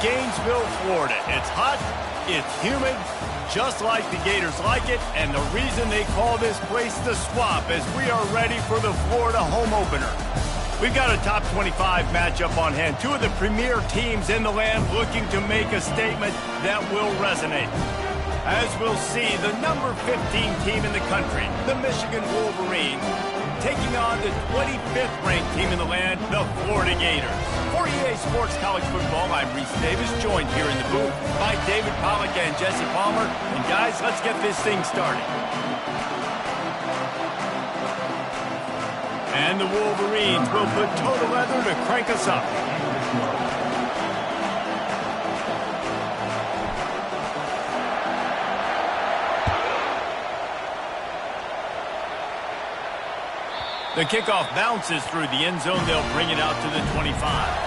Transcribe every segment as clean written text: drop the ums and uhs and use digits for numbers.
Gainesville, Florida. It's hot, it's humid, just like the Gators like it, and the reason they call this place the Swamp is we are ready for the Florida home opener. We've got a top 25 matchup on hand. Two of the premier teams in the land looking to make a statement that will resonate. As we'll see, the number 15 team in the country, the Michigan Wolverines, taking on the 25th ranked team in the land, the Florida Gators. For EA Sports College Football, I'm Reese Davis, joined here in the booth by David Pollack and Jesse Palmer. And guys, let's get this thing started. And the Wolverines will put total leather to crank us up. The kickoff bounces through the end zone. They'll bring it out to the 25.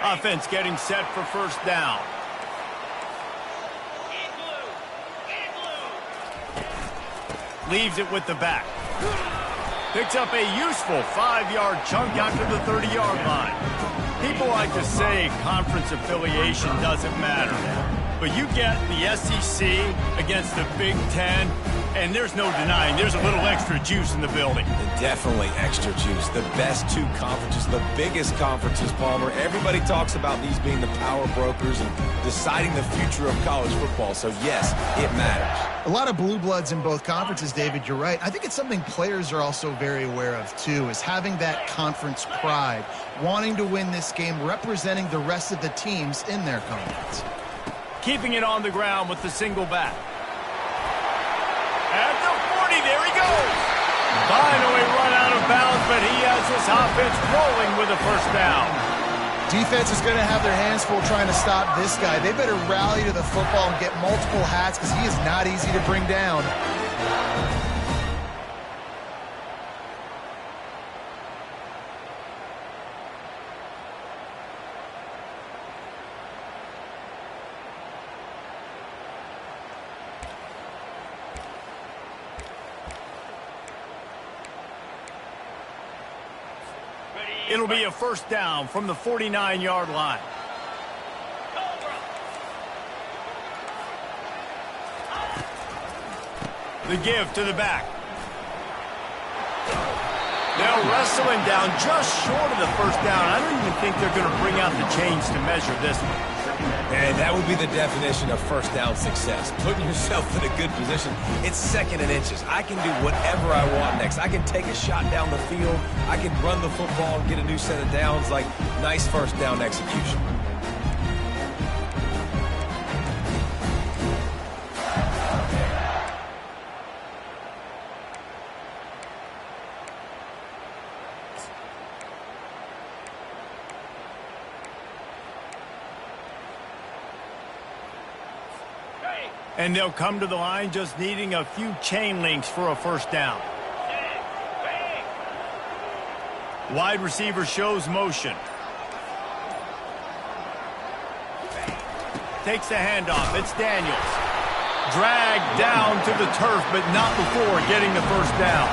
Offense getting set for first down. Leaves it with the back. Picks up a useful 5-yard chunk after the 30-yard line. People like to say conference affiliation doesn't matter. But you get the SEC against the Big Ten, and there's no denying there's a little extra juice in the building. Definitely extra juice. The best two conferences, the biggest conferences, Palmer. Everybody talks about these being the power brokers and deciding the future of college football. So, yes, it matters. A lot of blue bloods in both conferences, David, you're right. I think it's something players are also very aware of, too, is having that conference pride, wanting to win this game, representing the rest of the teams in their conference. Keeping it on the ground with the single back. At the 40, there he goes. Finally run out of bounds, but he has this offense rolling with a first down. Defense is going to have their hands full trying to stop this guy. They better rally to the football and get multiple hats because he is not easy to bring down. It'll be a first down from the 49-yard line. The give to the back. They'll wrestle him down just short of the first down. I don't even think they're going to bring out the chains to measure this one. And that would be the definition of first down success. Putting yourself in a good position. It's second and inches. I can do whatever I want next. I can take a shot down the field. I can run the football and get a new set of downs. Like, nice first down execution. And they'll come to the line just needing a few chain links for a first down. Wide receiver shows motion. Takes the handoff. It's Daniels. Dragged down to the turf, but not before getting the first down.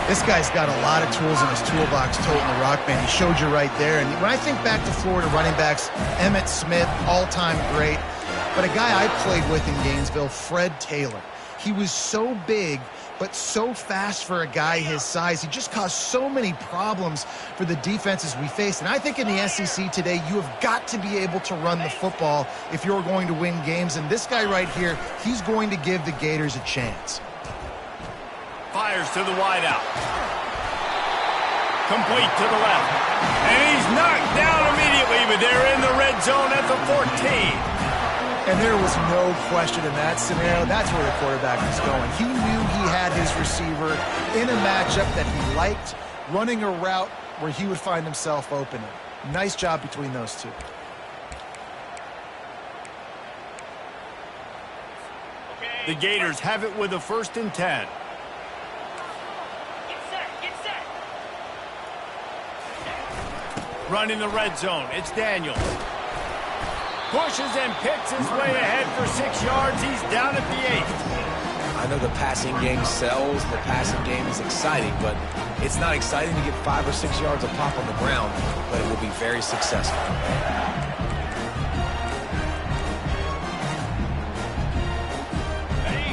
This guy's got a lot of tools in his toolbox, toting the rock, man. He showed you right there. And when I think back to Florida running backs, Emmitt Smith, all-time great. But a guy I played with in Gainesville, Fred Taylor. He was so big, but so fast for a guy his size. He just caused so many problems for the defenses we faced. And I think in the SEC today, you have got to be able to run the football if you're going to win games. And this guy right here, he's going to give the Gators a chance. Fires to the wideout. Complete to the left. And he's knocked down immediately, but they're in the red zone at the 14. And there was no question in that scenario. That's where the quarterback was going. He knew he had his receiver in a matchup that he liked, running a route where he would find himself open. Nice job between those two. The Gators have it with a 1st and 10. Running the red zone, it's Daniels. Pushes and picks his way ahead for 6 yards. He's down at the 8. I know the passing game sells, the passing game is exciting, but it's not exciting to get 5 or 6 yards a pop on the ground, but it will be very successful.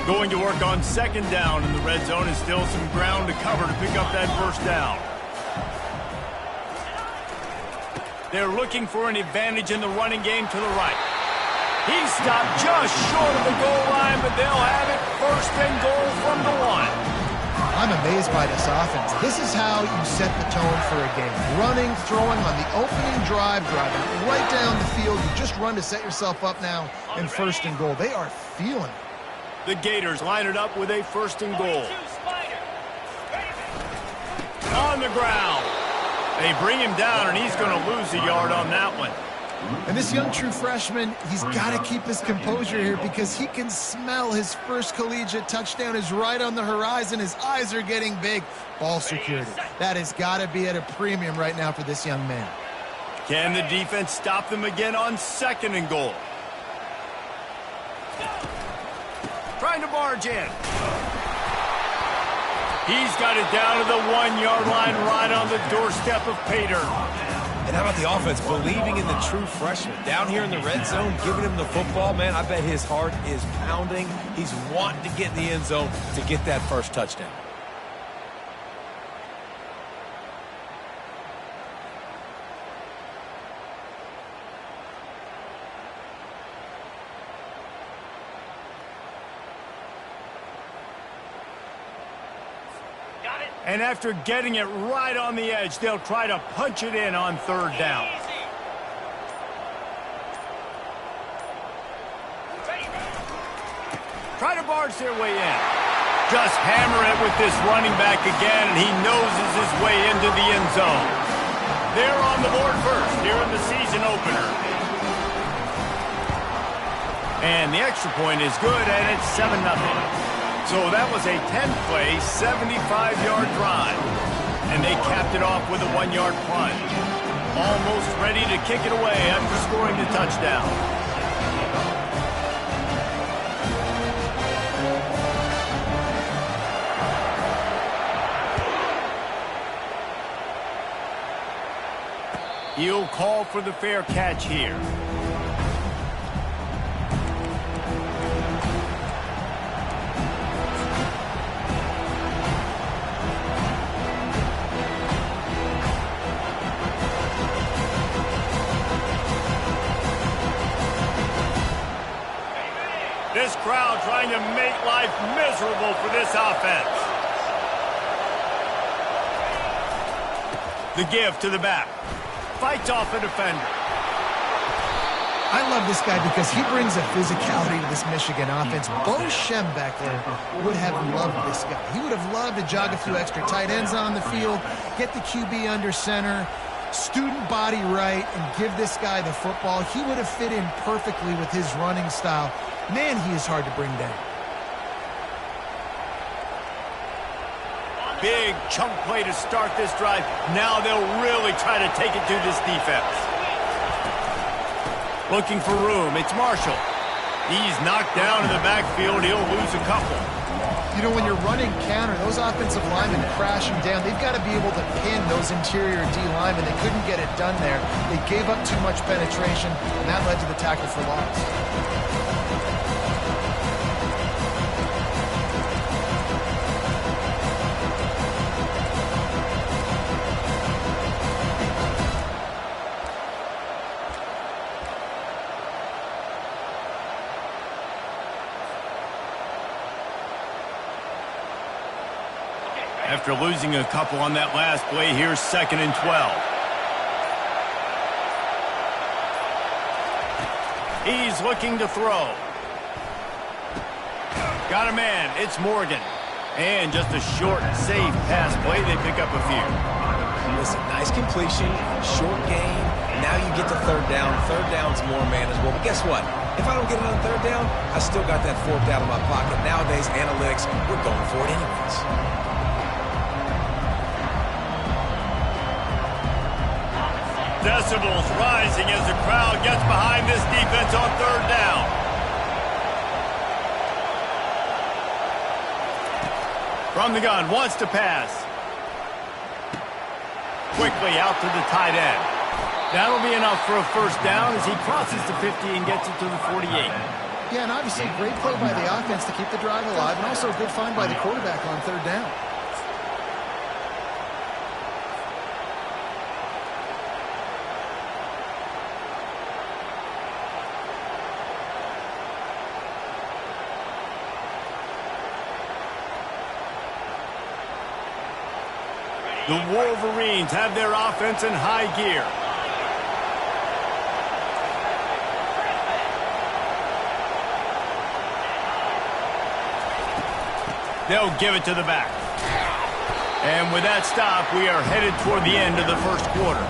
Going to work on 2nd down in the red zone, and still some ground to cover to pick up that 1st down. They're looking for an advantage in the running game to the right. He stopped just short of the goal line, but they'll have it 1st and goal from the 1. I'm amazed by this offense. This is how you set the tone for a game. Running, throwing on the opening drive, driving right down the field. You just run to set yourself up now in 1st and goal. They are feeling it. The Gators line it up with a 1st and goal. On the ground. They bring him down, and he's going to lose a yard on that one. And this young true freshman, he's got to keep his composure here because he can smell his first collegiate touchdown is right on the horizon. His eyes are getting big. Ball security. That has got to be at a premium right now for this young man. Can the defense stop them again on 2nd and goal? Trying to barge in. He's got it down to the 1-yard line right on the doorstep of Pater. And how about the offense believing in the true freshman? Down here in the red zone, giving him the football, man, I bet his heart is pounding. He's wanting to get in the end zone to get that 1st touchdown. And after getting it right on the edge, they'll try to punch it in on 3rd down. Try to barge their way in. Just hammer it with this running back again, and he noses his way into the end zone. They're on the board first here in the season opener. And the extra point is good, and it's 7-0. So that was a 10-play, 75-yard drive. And they capped it off with a 1-yard plunge. Almost ready to kick it away after scoring the touchdown. He'll call for the fair catch here. This crowd trying to make life miserable for this offense. The give to the back. Fights off a defender. I love this guy because he brings a physicality to this Michigan offense. Bo Schembechler would have loved this guy. He would have loved to jog a few extra tight ends on the field, get the QB under center, student body right, and give this guy the football. He would have fit in perfectly with his running style. Man, he is hard to bring down. Big chunk play to start this drive. Now they'll really try to take it to this defense. Looking for room. It's Marshall. He's knocked down in the backfield. He'll lose a couple. You know, when you're running counter, those offensive linemen crashing down, they've got to be able to pin those interior D linemen. They couldn't get it done there. They gave up too much penetration, and that led to the tackle for loss. After losing a couple on that last play, here's 2nd and 12. He's looking to throw. Got a man. It's Morgan. And just a short, safe pass play. They pick up a few. Listen, nice completion, short gain. Now you get to 3rd down. 3rd down's more manageable. But guess what? If I don't get it on 3rd down, I still got that 4th down in my pocket. Nowadays, analytics, we're going for it anyways. Decibels rising as the crowd gets behind this defense on third down. From the gun, wants to pass. Quickly out to the tight end. That'll be enough for a first down as he crosses the 50 and gets it to the 48. Yeah, and obviously a great play by the offense to keep the drive alive, and also a good find by the quarterback on third down. The Wolverines have their offense in high gear. They'll give it to the back. And with that stop, we are headed toward the end of the first quarter.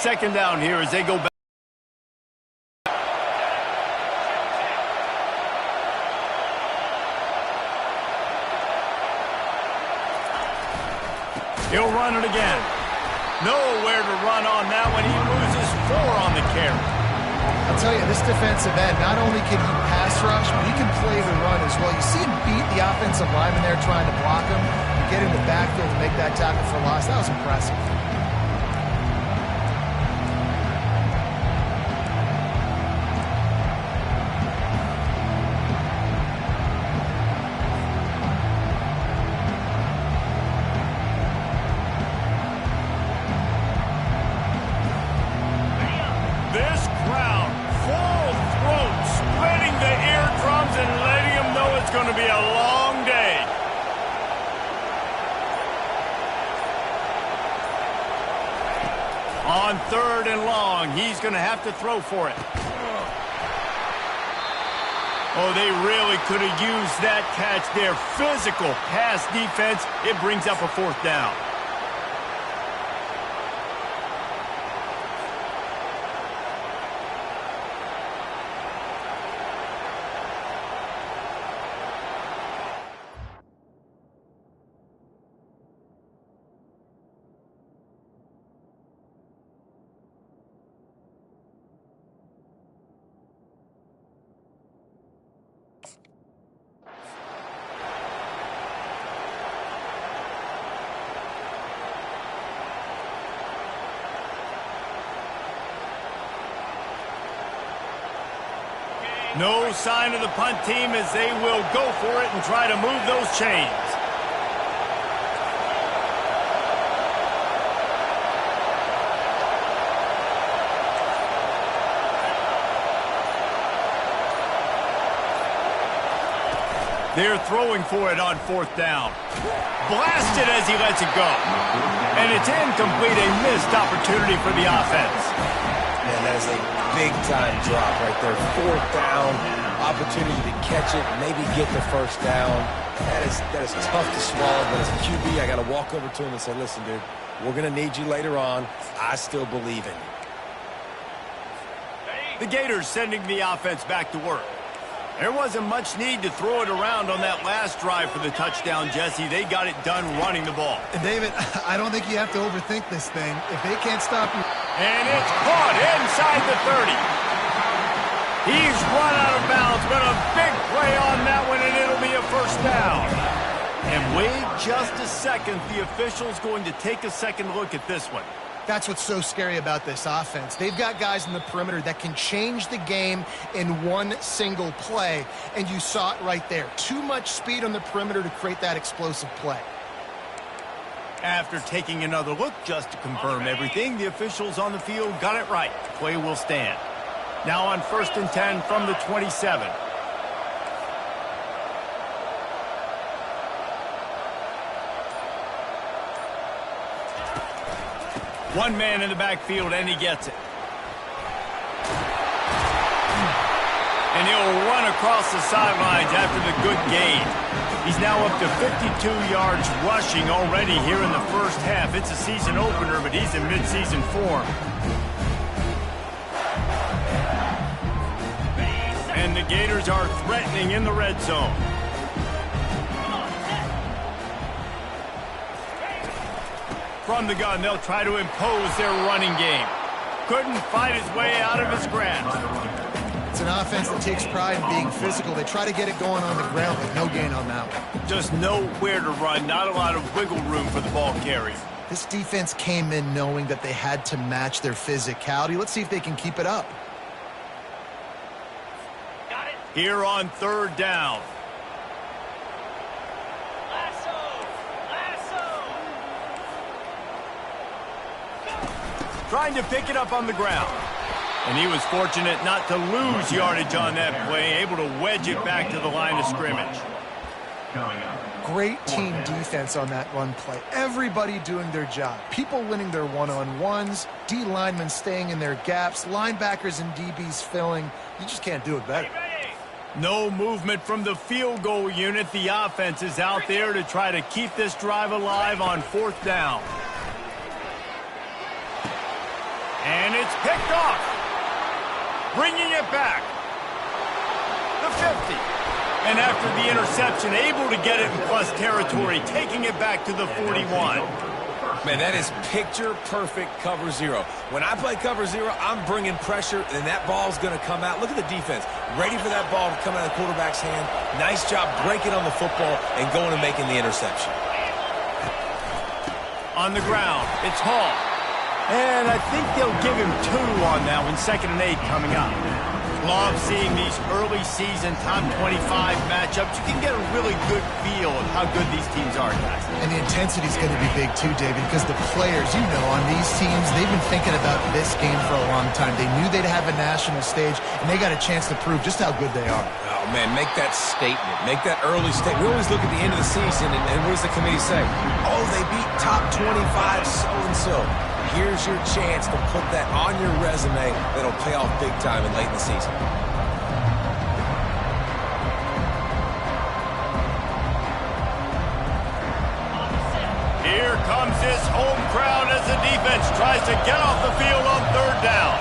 Second down here as they go back. He'll run it again. Nowhere to run on that one. He loses 4 on the carry. I'll tell you, this defensive end, not only can he pass rush, but he can play the run as well. You see him beat the offensive lineman there trying to block him and get in the backfield to make that tackle for loss. That was impressive. On third and long, he's going to have to throw for it. Oh, they really could have used that catch there. Physical pass defense. It brings up a fourth down. No sign of the punt team as they will go for it and try to move those chains. They're throwing for it on fourth down. Blasted as he lets it go. And it's incomplete, a missed opportunity for the offense. Man, that is a big-time drop right there. Fourth down, opportunity to catch it, maybe get the first down. That is tough to swallow, but as a QB, I got to walk over to him and say, listen, dude, we're going to need you later on. I still believe in you. The Gators sending the offense back to work. There wasn't much need to throw it around on that last drive for the touchdown, Jesse. They got it done running the ball. And David, I don't think you have to overthink this thing. If they can't stop you. And it's caught inside the 30. He's run out of bounds, but a big play on that one, and it'll be a first down. And wait just a second. The official's going to take a second look at this one. That's what's so scary about this offense. They've got guys in the perimeter that can change the game in one single play, and you saw it right there. Too much speed on the perimeter to create that explosive play. After taking another look just to confirm everything, the officials on the field got it right. The play will stand. Now on 1st and 10 from the 27. One man in the backfield, and he gets it. And he'll run across the sidelines after the good gain. He's now up to 52 yards rushing already here in the first half. It's a season opener, but he's in midseason form. And the Gators are threatening in the red zone. From the gun, they'll try to impose their running game. Couldn't fight his way out of his grasp. It's an offense that takes pride in being physical. They try to get it going on the ground, but no gain on that one. Just nowhere to run, not a lot of wiggle room for the ball carrier. This defense came in knowing that they had to match their physicality. Let's see if they can keep it up. Got it. Here on third down. Trying to pick it up on the ground. And he was fortunate not to lose yardage on that play, able to wedge it back to the line of scrimmage. Great team defense on that run play. Everybody doing their job. People winning their one-on-ones, D linemen staying in their gaps, linebackers and DBs filling. You just can't do it better. No movement from the field goal unit. The offense is out there to try to keep this drive alive on fourth down. And it's picked off. Bringing it back. The 50. And after the interception, able to get it in plus territory, taking it back to the 41. Man, that is picture-perfect cover zero. When I play cover zero, I'm bringing pressure, and that ball's going to come out. Look at the defense. Ready for that ball to come out of the quarterback's hand. Nice job breaking on the football and going and making the interception. On the ground, it's Hall. And I think they'll give him 2 on that one. 2nd and 8 coming up. Love seeing these early season top 25 matchups. You can get a really good feel of how good these teams are, guys. And the intensity is going to be big too, David, because the players, you know, on these teams, they've been thinking about this game for a long time. They knew they'd have a national stage, and they got a chance to prove just how good they are. Oh, man, make that statement. Make that early statement. We always look at the end of the season, and what does the committee say? Oh, they beat top 25 so-and-so. Here's your chance to put that on your resume that'll pay off big time and late in the season. Here comes this home crowd as the defense tries to get off the field on third down.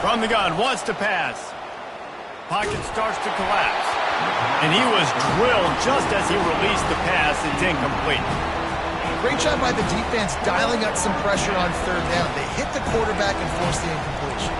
From the gun, wants to pass. Pocket starts to collapse. And he was drilled just as he released the pass. It's incomplete. Great job by the defense dialing up some pressure on third down. They hit the quarterback and forced the incompletion.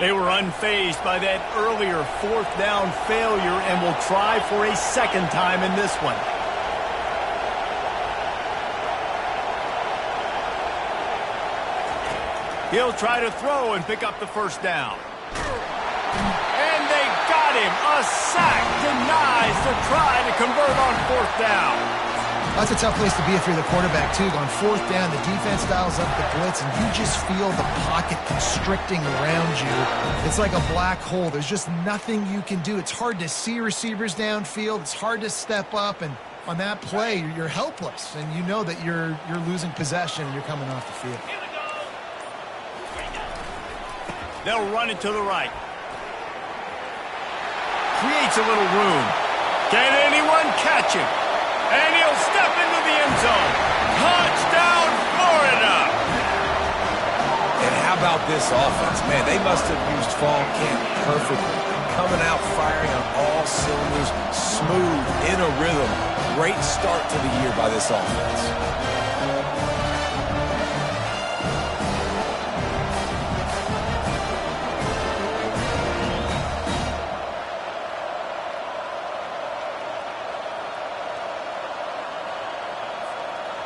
They were unfazed by that earlier fourth down failure and will try for a second time in this one. He'll try to throw and pick up the first down. And they got him. A sack denies to try to convert on fourth down. That's a tough place to be if you're the quarterback, too. On fourth down, the defense dials up the blitz, and you just feel the pocket constricting around you. It's like a black hole. There's just nothing you can do. It's hard to see receivers downfield. It's hard to step up, and on that play, you're helpless, and you know that you're losing possession and you're coming off the field. They'll run it to the right. Creates a little room. Can anyone catch him? And he'll step into the end zone. Touchdown, Florida! And how about this offense? Man, they must have used fall camp perfectly. Coming out firing on all cylinders, smooth, in a rhythm. Great start to the year by this offense.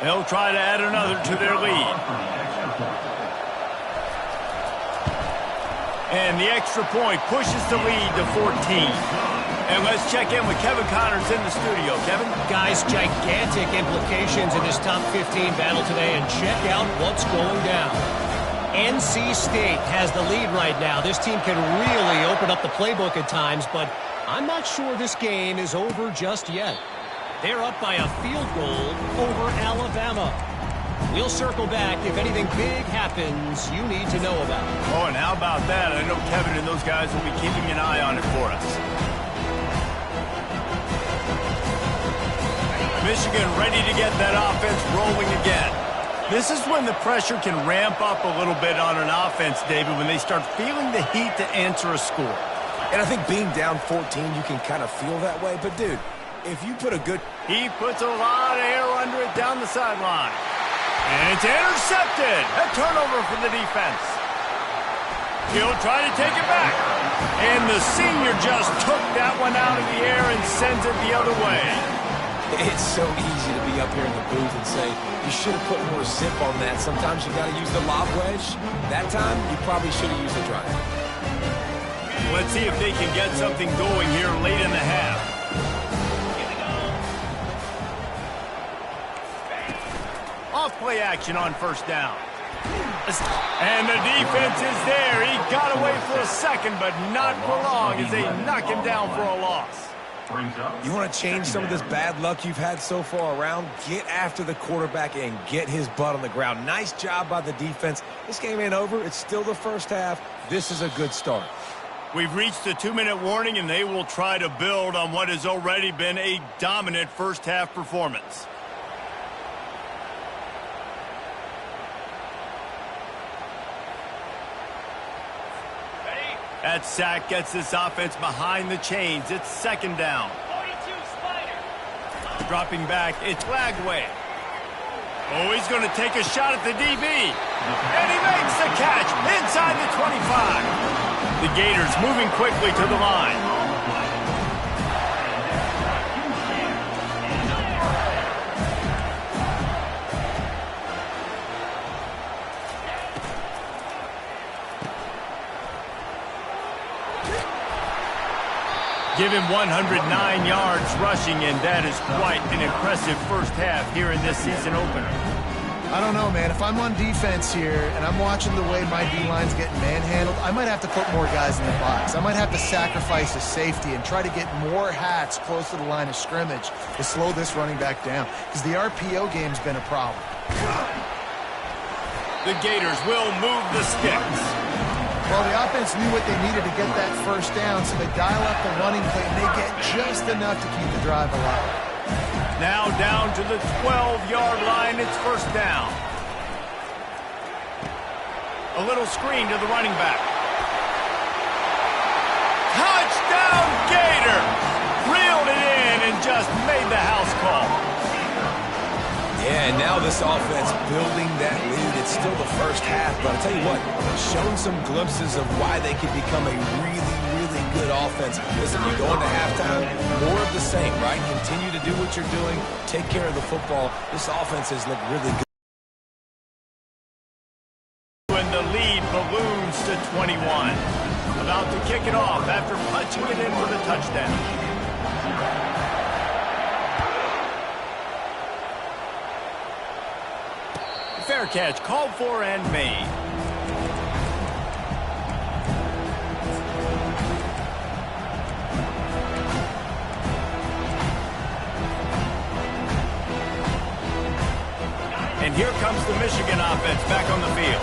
They'll try to add another to their lead. And the extra point pushes the lead to 14. And let's check in with Kevin Connors in the studio. Kevin? Guys, gigantic implications in this top 15 battle today, and check out what's going down. NC State has the lead right now. This team can really open up the playbook at times, but I'm not sure this game is over just yet. They're up by a field goal over Alabama. We'll circle back if anything big happens you need to know about. Oh, and how about that? I know Kevin and those guys will be keeping an eye on it for us. Michigan ready to get that offense rolling again. This is when the pressure can ramp up a little bit on an offense, David, when they start feeling the heat to answer a score. And I think being down 14, you can kind of feel that way. But, dude, if you put a good... He puts a lot of air under it down the sideline. And it's intercepted. A turnover for the defense. He'll try to take it back. And the senior just took that one out of the air and sends it the other way. It's so easy to be up here in the booth and say, you should have put more zip on that. Sometimes you got to use the lob wedge. That time, you probably should have used the drive. Let's see if they can get something going here late in the half. Off play action on first down. And the defense is there. He got away for a second, but not for long as they knock him down for a loss. You want to change some of this bad luck you've had so far around? Get after the quarterback and get his butt on the ground. Nice job by the defense. This game ain't over. It's still the first half. This is a good start. We've reached the 2-minute warning, and they will try to build on what has already been a dominant first-half performance. That sack gets this offense behind the chains. It's second down. 42 Spider. Dropping back, it's Lagway. Oh, he's going to take a shot at the DB. And he makes the catch inside the 25. The Gators moving quickly to the line. Give him 109 yards rushing, and that is quite an impressive first half here in this season opener. I don't know, man. If I'm on defense here and I'm watching the way my D-line's getting manhandled, I might have to put more guys in the box. I might have to sacrifice a safety and try to get more hats close to the line of scrimmage to slow this running back down, because the RPO game's been a problem. The Gators will move the sticks. Well, the offense knew what they needed to get that first down, so they dial up the running play, and they get just enough to keep the drive alive. Now down to the 12-yard line, it's first down. A little screen to the running back. Touchdown, Gator! Reeled it in and just made the house call. Yeah, and now this offense building that lead. It's still the first half, but I'll tell you what, showing some glimpses of why they could become a really, really good offense. Listen, you go into halftime, more of the same, right? Continue to do what you're doing, take care of the football. This offense has looked really good. When the lead balloons to 21. About to kick it off after punching it in for the touchdown. Fair catch called for and made. And here comes the Michigan offense back on the field.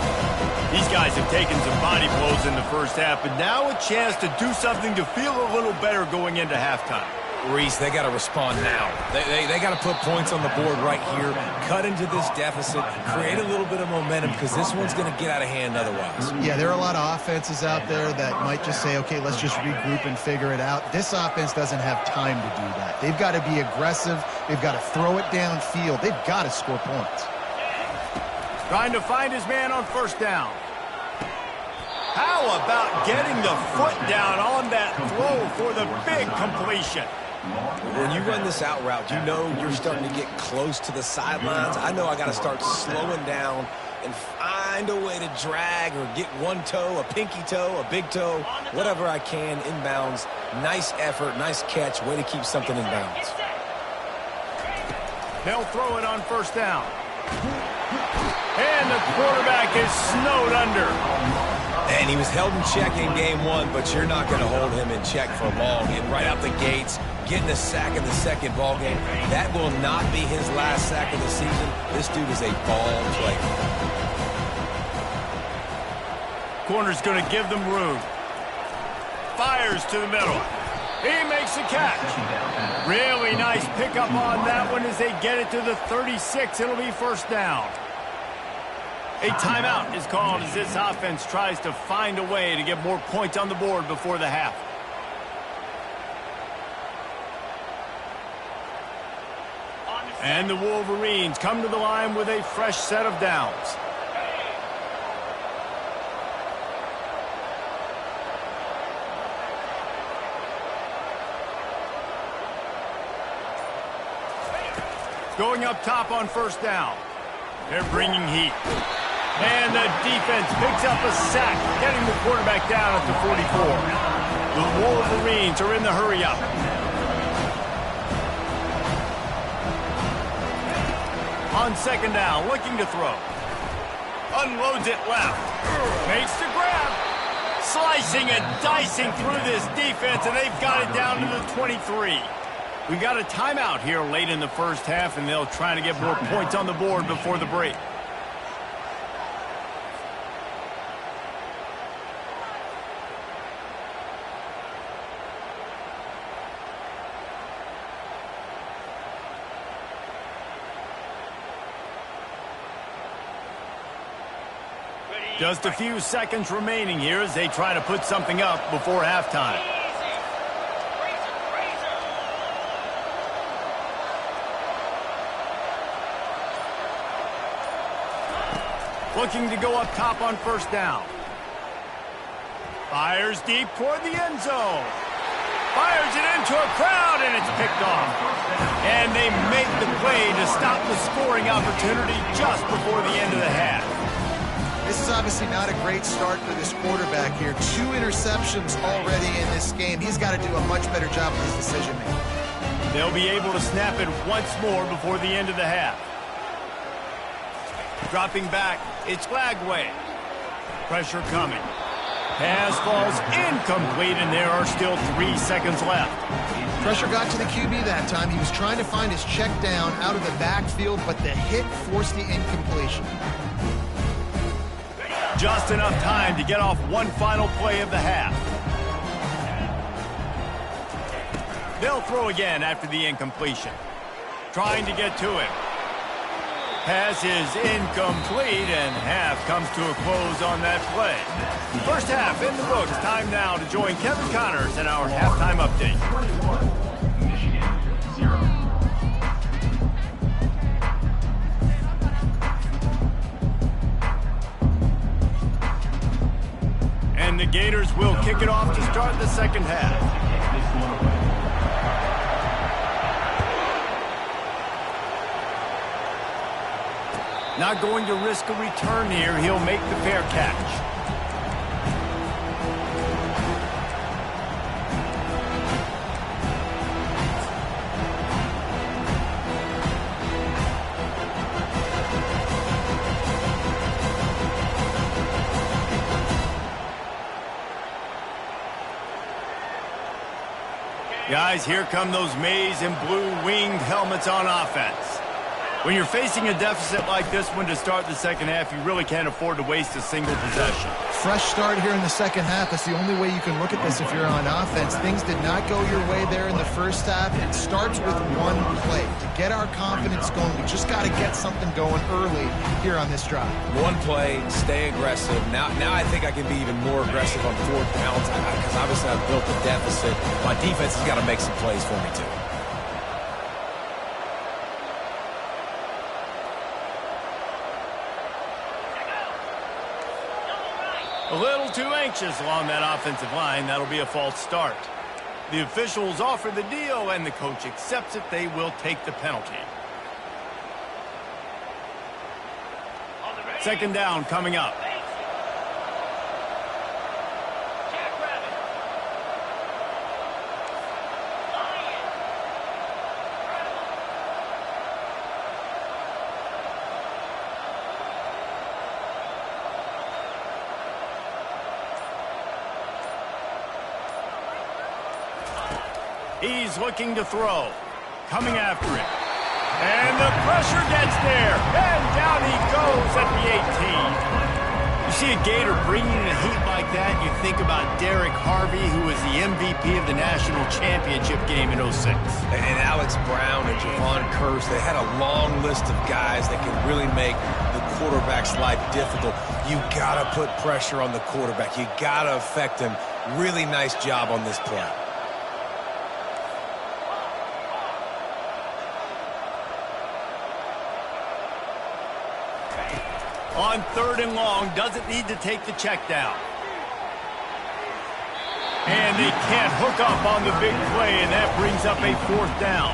These guys have taken some body blows in the first half, but now a chance to do something to feel a little better going into halftime. Reese, they got to respond now. They got to put points on the board right here, cut into this deficit, create a little bit of momentum, because this one's going to get out of hand otherwise. Yeah, there are a lot of offenses out there that might just say, okay, let's just regroup and figure it out. This offense doesn't have time to do that. They've got to be aggressive. They've got to throw it downfield. They've got to score points. Trying to find his man on first down. How about getting the foot down on that throw for the big completion? When you run this out route, you know you're starting to get close to the sidelines. I know I got to start slowing down and find a way to drag or get one toe, a pinky toe, a big toe, whatever I can inbounds. Nice effort, nice catch, way to keep something in bounds. They'll throw it on first down. And the quarterback is snowed under. And he was held in check in game one, but you're not going to hold him in check for long. And right out the gates, getting a sack in the second ball game, that will not be his last sack of the season. This dude is a ball player. Corner's going to give them room. Fires to the middle. He makes a catch. Really nice pickup on that one as they get it to the 36. It'll be first down. A timeout is called as this offense tries to find a way to get more points on the board before the half. And the Wolverines come to the line with a fresh set of downs. Going up top on first down. They're bringing heat. And the defense picks up a sack, getting the quarterback down at the 44. The Wolverines are in the hurry-up. On second down, looking to throw. Unloads it left. Makes the grab. Slicing and dicing through this defense, and they've got it down to the 23. We got a timeout here late in the first half, and they'll try to get more points on the board before the break. Just a few seconds remaining here as they try to put something up before halftime. Looking to go up top on first down. Fires deep toward the end zone. Fires it into a crowd, and it's picked off. And they make the play to stop the scoring opportunity just before the end of the half. This is obviously not a great start for this quarterback here. 2 interceptions already in this game. He's got to do a much better job of his decision-making. They'll be able to snap it once more before the end of the half. Dropping back, it's Lagway. Pressure coming. Pass falls incomplete, and there are still 3 seconds left. Pressure got to the QB that time. He was trying to find his check down out of the backfield, but the hit forced the incompletion. Just enough time to get off one final play of the half. They'll throw again after the incompletion. Trying to get to him. Pass is incomplete, and half comes to a close on that play. First half in the books. Time now to join Kevin Connors in our halftime update. And the Gators will kick it off to start the second half. Not going to risk a return here. He'll make the fair catch. Guys, here come those maize and blue winged helmets on offense. When you're facing a deficit like this one to start the second half, you really can't afford to waste a single possession. Fresh start here in the second half. That's the only way you can look at this if you're on offense. Things did not go your way there in the first half. It starts with one play. To get our confidence going, we just got to get something going early here on this drive. One play, stay aggressive. Now I think I can be even more aggressive on 4th downs because obviously I've built a deficit. My defense has got to make some plays for me too. A little too anxious along that offensive line. That'll be a false start. The officials offer the deal, and the coach accepts it. They will take the penalty. Second down coming up. He's looking to throw. Coming after it. And the pressure gets there. And down he goes at the 18. You see a Gator bringing the heat like that, you think about Derek Harvey, who was the MVP of the national championship game in 06. And Alex Brown and Javon Kearse, they had a long list of guys that can really make the quarterback's life difficult. You got to put pressure on the quarterback. You got to affect him. Really nice job on this play. On third and long, doesn't need to take the check down. And they can't hook up on the big play, and that brings up a fourth down.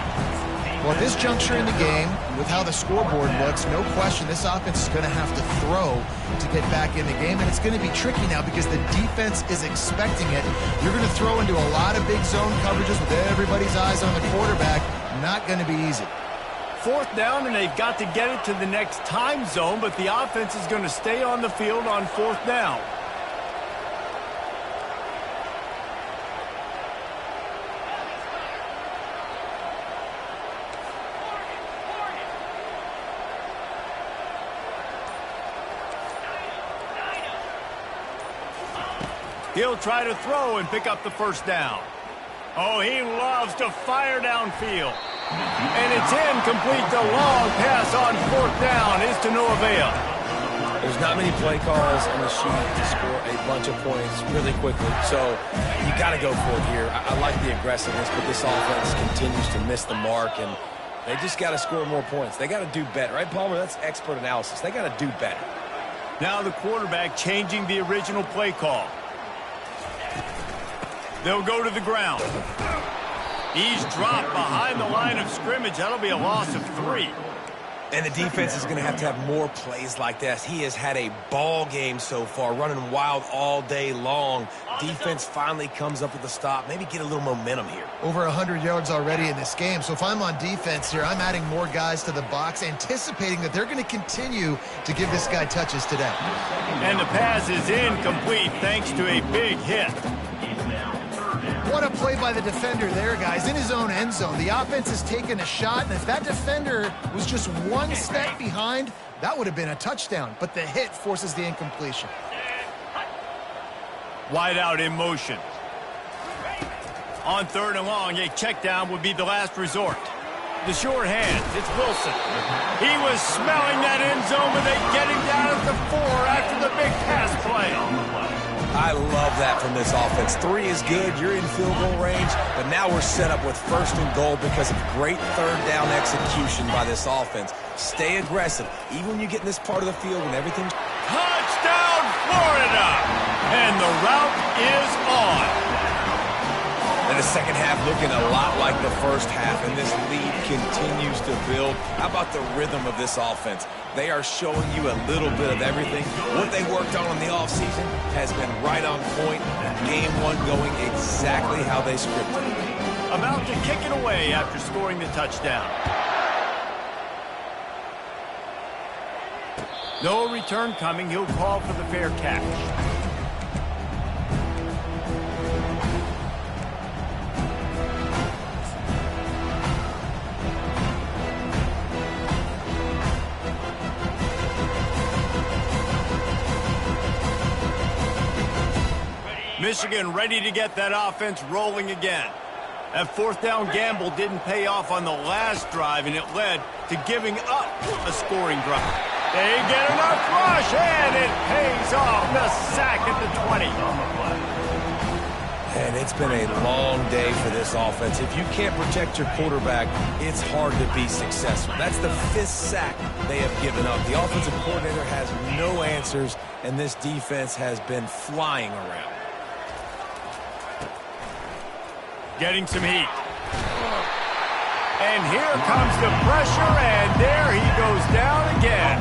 Well, at this juncture in the game, with how the scoreboard looks, no question this offense is going to have to throw to get back in the game, and it's going to be tricky now because the defense is expecting it. You're going to throw into a lot of big zone coverages with everybody's eyes on the quarterback. Not going to be easy. Fourth down, and they've got to get it to the next time zone, but the offense is going to stay on the field on fourth down. He'll try to throw and pick up the first down. Oh, he loves to fire downfield. And it's incomplete. The long pass on fourth down is to no avail. There's not many play calls on the sheet to score a bunch of points really quickly. So you got to go for it here. I like the aggressiveness, but this offense continues to miss the mark, and they just got to score more points. They got to do better. Right, Palmer? That's expert analysis. They got to do better. Now the quarterback changing the original play call. They'll go to the ground. He's dropped behind the line of scrimmage. That'll be a loss of 3. And the defense is going to have more plays like this. He has had a ball game so far, running wild all day long. Defense finally comes up with a stop. Maybe get a little momentum here. Over 100 yards already in this game. So if I'm on defense here, I'm adding more guys to the box, anticipating that they're going to continue to give this guy touches today. And the pass is incomplete thanks to a big hit. What a play by the defender there, guys, in his own end zone. The offense has taken a shot, and if that defender was just one step behind, that would have been a touchdown. But the hit forces the incompletion. Wide out in motion. On third and long, a check down would be the last resort. The short hand, it's Wilson. He was smelling that end zone, but they get him down at the 4 after the big pass play. I love that from this offense. 3 is good. You're in field goal range, but now we're set up with first and goal because of great third down execution by this offense. Stay aggressive, even when you get in this part of the field when everything's... Touchdown, Florida! And the route is on. And the second half looking a lot like the first half, and this lead continues to build. How about the rhythm of this offense? They are showing you a little bit of everything. What they worked on in the offseason has been right on point. Game 1 going exactly how they scripted. About to kick it away after scoring the touchdown. No return coming. He'll call for the fair catch. Michigan ready to get that offense rolling again. That fourth down gamble didn't pay off on the last drive, and it led to giving up a scoring drive. They get enough rush, and it pays off. The sack at the 20. And it's been a long day for this offense. If you can't protect your quarterback, it's hard to be successful. That's the 5th sack they have given up. The offensive coordinator has no answers, and this defense has been flying around. Getting some heat. And here comes the pressure, and there he goes down again.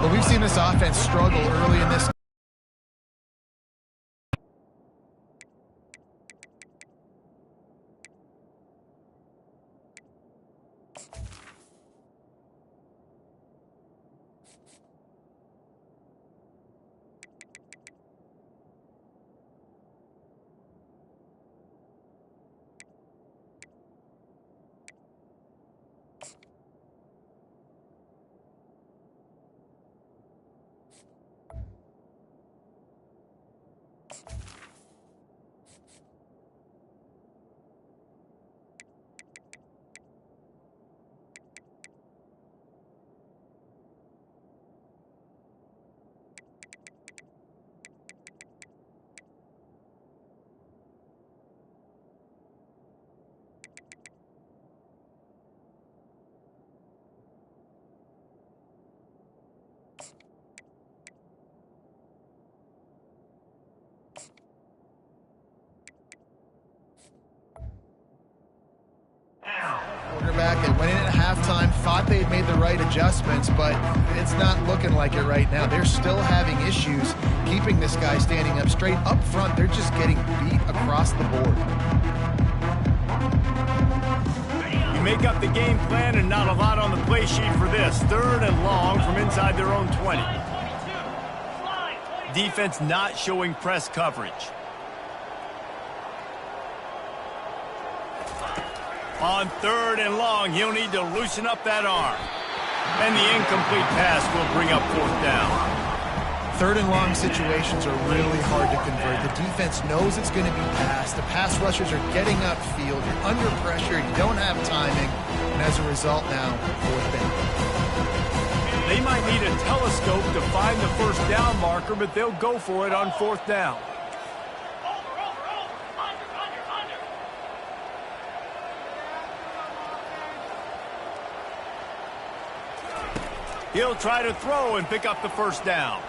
Well, we've seen this offense struggle early in this. Quarterback, they went in at halftime, thought they had made the right adjustments, but it's not looking like it right now. They're still having issues keeping this guy standing up straight. Up front, they're just getting beat across the board. You make up the game plan and not a lot on the play sheet for this. 3rd and long from inside their own 20. Defense not showing press coverage. On 3rd and long, he'll need to loosen up that arm. And the incomplete pass will bring up 4th down. 3rd and long situations are really hard to convert. The defense knows it's going to be passed. The pass rushers are getting upfield. You're under pressure. You don't have timing. And as a result now, 4th down. They might need a telescope to find the 1st down marker, but they'll go for it on 4th down. He'll try to throw and pick up the 1st down.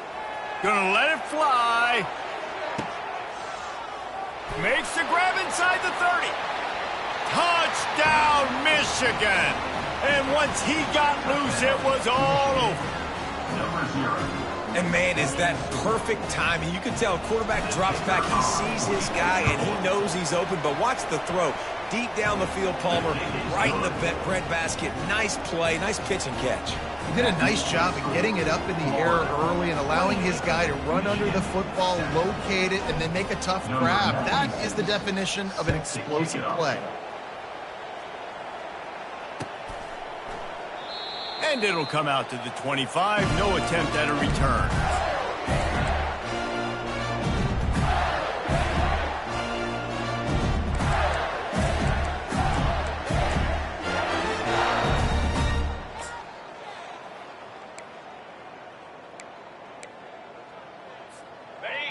Gonna let it fly. Makes the grab inside the 30. Touchdown, Michigan. And once he got loose, it was all over. And, man, is that perfect timing. You can tell quarterback drops back. He sees his guy, and he knows he's open. But watch the throw. Deep down the field, Palmer, right in the breadbasket. Nice play, nice pitch and catch. He did a nice job of getting it up in the air early and allowing his guy to run under the football, locate it, and then make a tough grab. That is the definition of an explosive play. And it'll come out to the 25. No attempt at a return.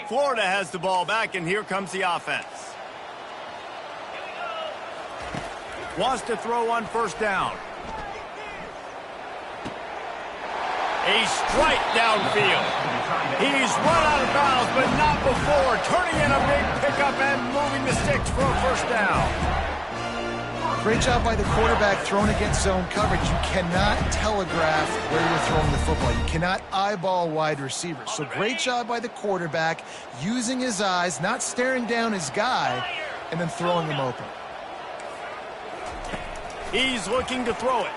Florida has the ball back, and here comes the offense. Wants to throw on 1st down. A strike downfield. He's run out of bounds, but not before. Turning in a big pickup and moving the sticks for a 1st down. Great job by the quarterback thrown against zone coverage. You cannot telegraph where you're throwing the football. You cannot eyeball wide receivers. So great job by the quarterback using his eyes, not staring down his guy, and then throwing him open. He's looking to throw it.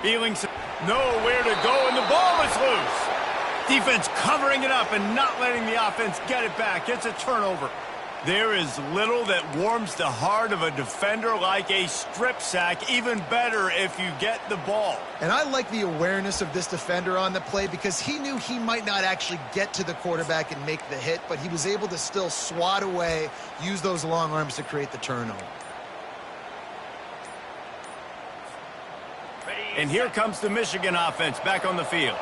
Feeling nowhere to go, and the ball is loose. Defense covering it up and not letting the offense get it back. It's a turnover. There is little that warms the heart of a defender like a strip sack. Even better if you get the ball. And I like the awareness of this defender on the play because he knew he might not actually get to the quarterback and make the hit, but he was able to still swat away, use those long arms to create the turnover. And here comes the Michigan offense back on the field.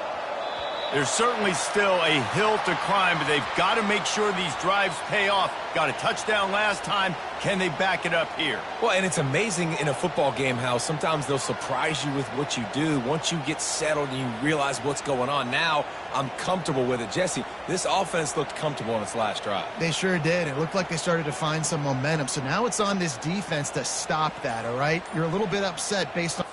There's certainly still a hill to climb, but they've got to make sure these drives pay off. Got a touchdown last time. Can they back it up here? Well, and it's amazing in a football game how sometimes they'll surprise you with what you do. Once you get settled and you realize what's going on, now I'm comfortable with it. Jesse, this offense looked comfortable on its last drive. They sure did. It looked like they started to find some momentum. So now it's on this defense to stop that, all right? You're a little bit upset based on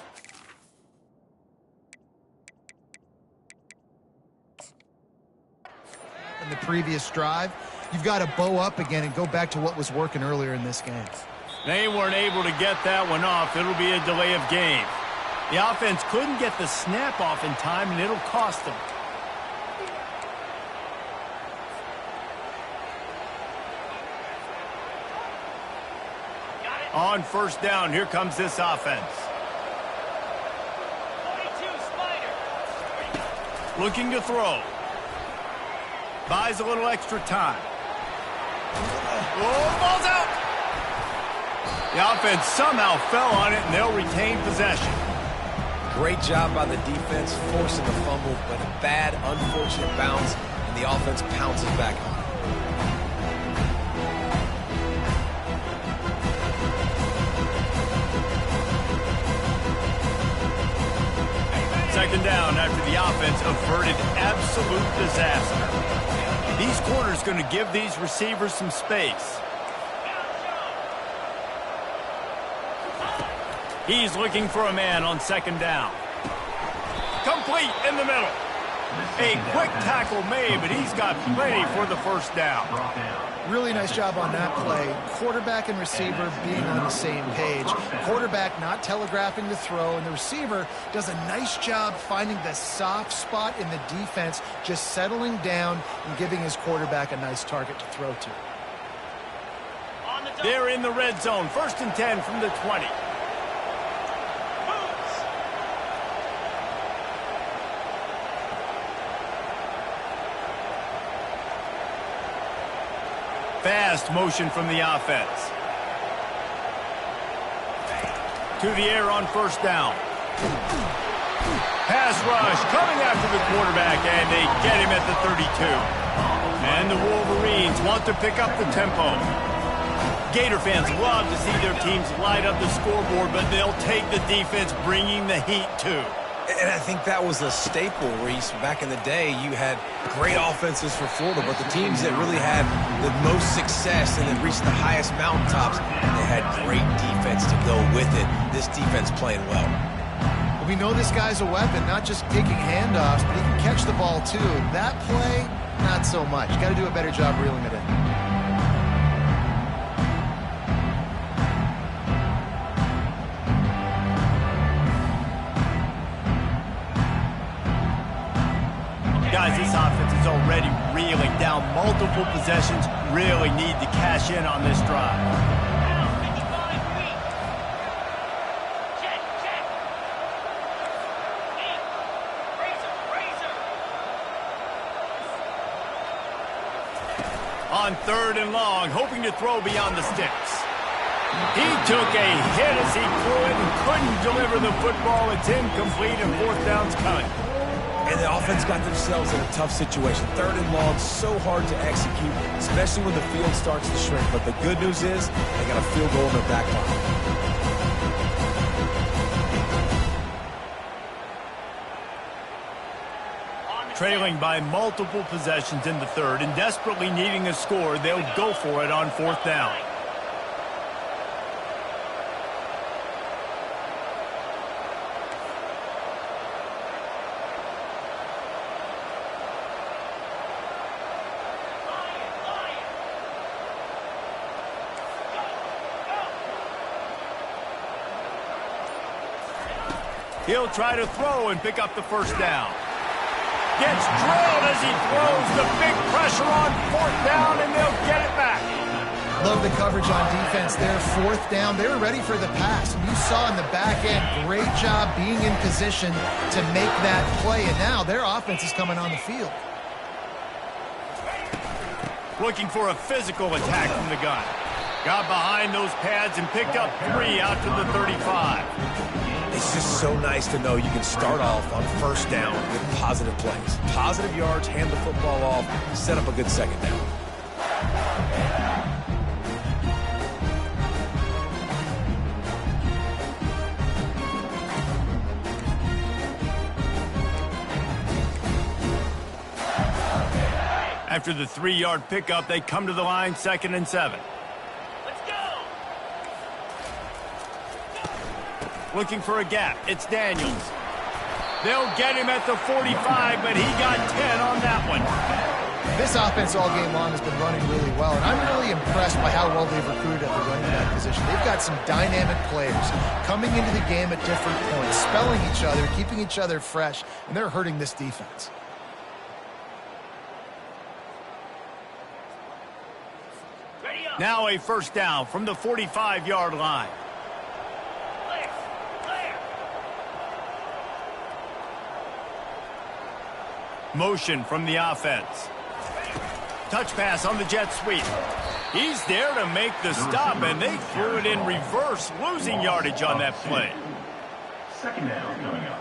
the previous drive. You've got to bow up again and go back to what was working earlier in this game. They weren't able to get that one off. It'll be a delay of game. The offense couldn't get the snap off in time, and it'll cost them. On first down, here comes this offense. Looking to throw. Buys a little extra time. Oh, ball's out! The offense somehow fell on it, and they'll retain possession. Great job by the defense, forcing the fumble, but a bad, unfortunate bounce, and the offense pounces back on it. Second down after the offense averted absolute disaster. These corners going to give these receivers some space. He's looking for a man on second down. Complete in the middle. A quick tackle made, but he's got plenty for the first down. Really nice job on that play. Quarterback and receiver being on the same page. Quarterback not telegraphing the throw, and the receiver does a nice job finding the soft spot in the defense, just settling down and giving his quarterback a nice target to throw to. They're in the red zone. 1st and 10 from the 20. Fast motion from the offense. To the air on first down. Pass rush coming after the quarterback, and they get him at the 32. And the Wolverines want to pick up the tempo. Gator fans love to see their teams light up the scoreboard, but they'll take the defense bringing the heat too. And I think that was a staple, Reese. Back in the day, you had great offenses for Florida, but the teams that really had the most success and that reached the highest mountaintops, they had great defense to go with it. This defense playing well. We know this guy's a weapon, not just taking handoffs, but he can catch the ball too. That play, not so much. Got to do a better job reeling it in. Guys, this offense is already reeling down multiple possessions. Really need to cash in on this drive. On 3rd and long, hoping to throw beyond the sticks. He took a hit as he threw it and couldn't deliver the football. It's incomplete, and 4th down's coming. And the offense got themselves in a tough situation. 3rd and long, so hard to execute, especially when the field starts to shrink. But the good news is they got a field goal in their back pocket. Trailing by multiple possessions in the 3rd and desperately needing a score, they'll go for it on 4th down. He'll try to throw and pick up the first down. Gets drilled as he throws. The big pressure on 4th down, and they'll get it back. Love the coverage on defense there. 4th down. They were ready for the pass. And you saw in the back end, great job being in position to make that play. And now their offense is coming on the field. Looking for a physical attack from the gun. Got behind those pads and picked up 3 out to the 35. It's just so nice to know you can start off on first down with positive plays. Positive yards, hand the football off, set up a good second down. After the 3-yard pickup, they come to the line, 2nd and 7. Let's go! Looking for a gap. It's Daniels. They'll get him at the 45, but he got 10 on that one. This offense all game long has been running really well, and I'm really impressed by how well they've recruited at the running back position. They've got some dynamic players coming into the game at different points, spelling each other, keeping each other fresh, and they're hurting this defense. Now a first down from the 45-yard line. Motion from the offense. Touch pass on the jet sweep. He's there to make the stop, and they threw it in reverse, losing yardage on that play. Second down coming up.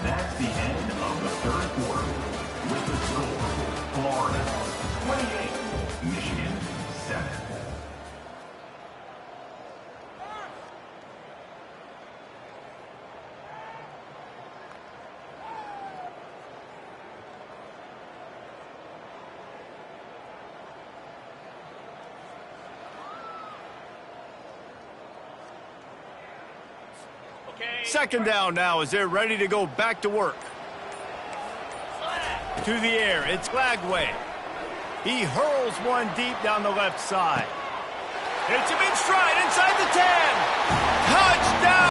That's the end of the third quarter. With the score, Florida 28, Michigan 7. Second down now as they're ready to go back to work. To the air, it's Glagway. He hurls one deep down the left side. Hits him in stride inside the 10. Touchdown!